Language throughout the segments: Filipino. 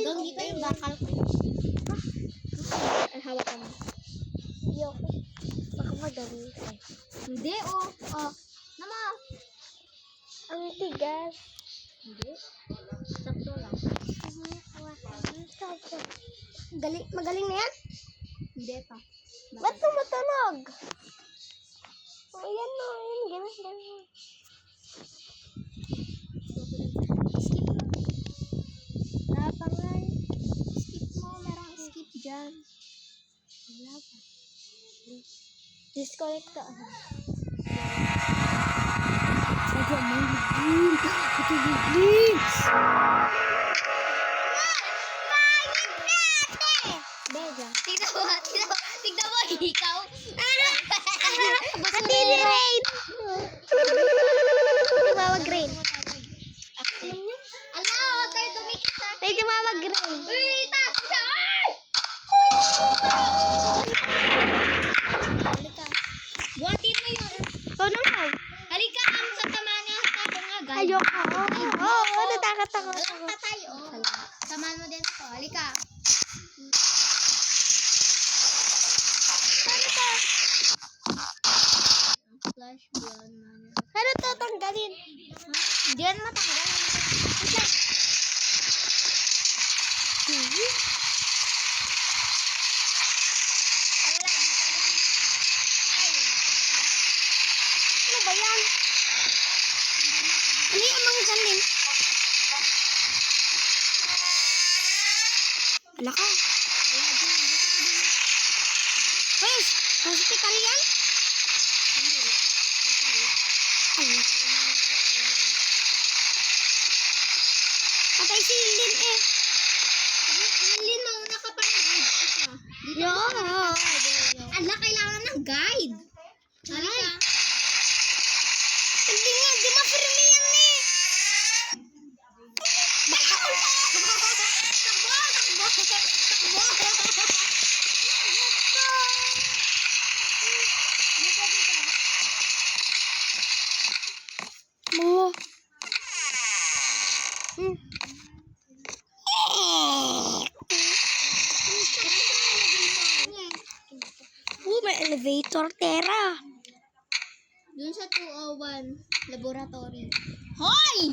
Doon dito yung bakal ko. Ay, hawak mo. Ayoko. Baka magaling ka. Hindi, oh. Oh. Nama. Ang tigas. Hindi. Sakto lang. Magaling na yan? Hindi pa. Ba't tumutunog? O, yan o. Yan, ganun. Skip mo. Napangal. Skip mo. Merong skip dyan. Wala pa. Disconnect ka. Ito may bigil. Ito bigil. Bega. Tignan mo, ikaw. Katili rain! Tumawag rain. Ala, tayo tumikit sa akin. May tumawag rain. Uy, taas siya. Ay! Halika. Buhatin mo yun. Oh, naman. Halika, ang sama niya. Tapo nga, guys. Ayoko. Oo, natakot ako. Walang tatay, oh. Samahan mo din ito. Halika. Paano to? Flash beyond mana. Paano to tanggalin? Hindi yan matanggal. Wait lang. Wala, Ano ba yan? Ano yung mga galing? Ala ka. Hey, hospital yan? Ay. Patay si Lin eh. Lin, mauna ka pa ng guide. Dito Yo. Ala, kailangan ng guide. Halika. Hindi nga, di ma-firme yan eh. Baka ko lang. Mo. May elevator, Tera. Dun sa 201 laboratory. Hoy!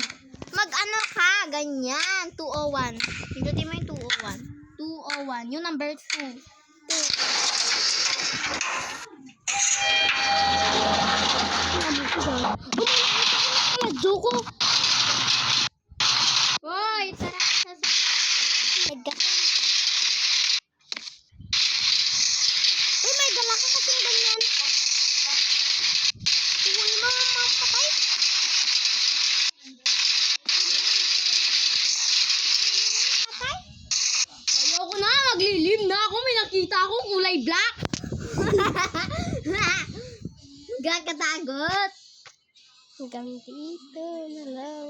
Mag-ano ka? Ganyan. 201. Pindutin mo yung 201. 201. Yung number 2. Joko. Hoy! Tara sa... Uy, may dala ka kasing ganyan. Uy, mga patay. Patay? Ayoko na. Maglilim na ako. May nakita akong kulay black. Gagatagot. Hanggang dito na lang.